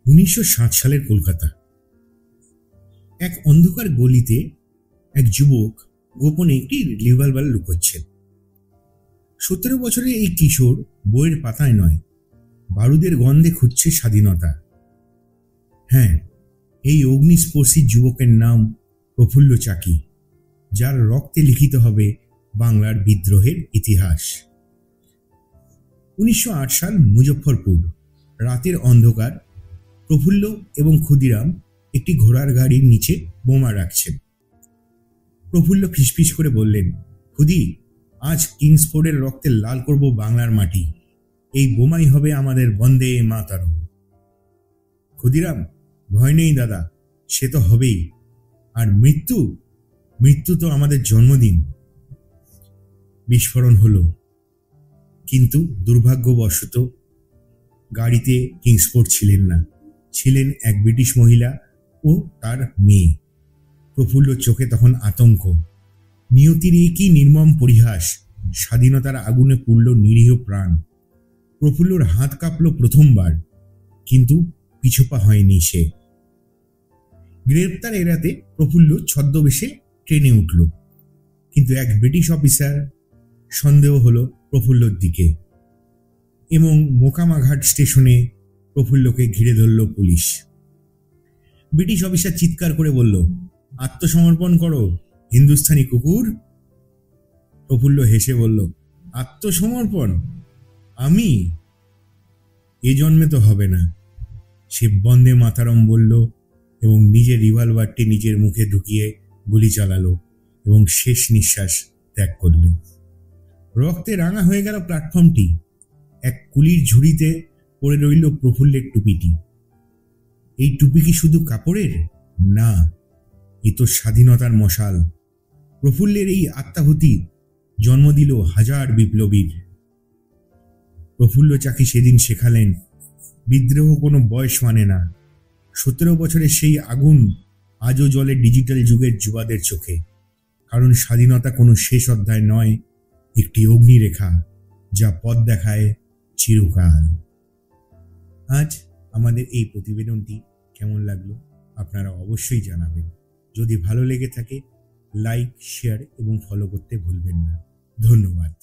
1960 সালের কলকাতা। এক অন্ধকার গলিতে এক যুবক গোপনে একটি রিভলভার লুকোচ্ছেন। 17 বছরের এই কিশোর বইয়ের পাতায় নয়, বারুদের গন্ধে খুঁজছে স্বাধীনতা। হ্যাঁ, এই অগ্নিস্পর্শী যুবকের নাম প্রফুল্ল চাকি, যার রক্তে লিখিত হবে বাংলার বিদ্রোহের ইতিহাস। 1908 সাল, মুজফ্ফরপুর। রাতের অন্ধকার। প্রফুল্ল এবং ক্ষুদিরাম একটি ঘোড়ার গাড়ির নিচে বোমা রাখছেন। প্রফুল্ল ফিসফিস করে বললেন, খুদি, আজ কিংসফোর্ডের রক্তে লাল করব বাংলার মাটি। এই বোমাই হবে আমাদের বন্দে মাতরম। ক্ষুদিরাম, ভয় নেই দাদা, সে তো হবেই। আর মৃত্যু, মৃত্যু তো আমাদের জন্মদিন। বিস্ফোরণ হলো, কিন্তু দুর্ভাগ্যবশত গাড়িতে কিংসফোর্ড ছিলেন না, ছিলেন এক ব্রিটিশ মহিলা ও তার মেয়ে। প্রফুল্লর চোখে তখন আতঙ্ক। নিয়তির কি নির্মম পরিহাস! স্বাধীনতার আগুনে পুড়ল নিরীহ প্রাণ। প্রফুল্লর হাত কাঁপল প্রথমবার, কিন্তু পিছুপা হয়নি সে। গ্রেপ্তার এড়াতে প্রফুল্ল ছদ্মবেশে ট্রেনে উঠল, কিন্তু এক ব্রিটিশ অফিসার সন্দেহ হলো প্রফুল্লর দিকে, এবং মোকামাঘাট স্টেশনে প্রফুল্লকে ঘিরে ধরল পুলিশ। ব্রিটিশ অফিসার চিৎকার করে বলল, আত্মসমর্পণ করো হিন্দুস্তানি কুকুর। প্রফুল্ল হেসে বলল, আত্মসমর্পণ? আমি? এ জন্মে তো হবে না। সে বন্দে মাতারম বলল এবং নিজের রিভলভারটি নিজের মুখে ঢুকিয়ে গুলি চালালো এবং শেষ নিঃশ্বাস ত্যাগ করল। রক্তে রাঙা হয়ে গেল প্ল্যাটফর্মটি। এক কুলির ঝুড়িতে পড়ে রইল প্রফুল্লের টুপিটি। এই টুপি কি শুধু কাপড়ের? না, এ তো স্বাধীনতার মশাল। প্রফুল্লের এই আত্মাহুতি জন্ম দিল হাজার বিপ্লবীর। প্রফুল্ল চাকি সেদিন শেখালেন, বিদ্রোহ কোনো বয়স মানে না। 17 বছরের সেই আগুন আজও জ্বলে ডিজিটাল যুগের যুবাদের চোখে। কারণ স্বাধীনতা কোনো শেষ অধ্যায় নয়, একটি অগ্নিরেখা যা পথ দেখায় চিরকাল। আজ আমাদের এই প্রতিবেদনটি কেমন লাগলো আপনারা অবশ্যই জানাবেন। যদি ভালো লেগে থাকে, লাইক, শেয়ার এবং ফলো করতে ভুলবেন না। ধন্যবাদ।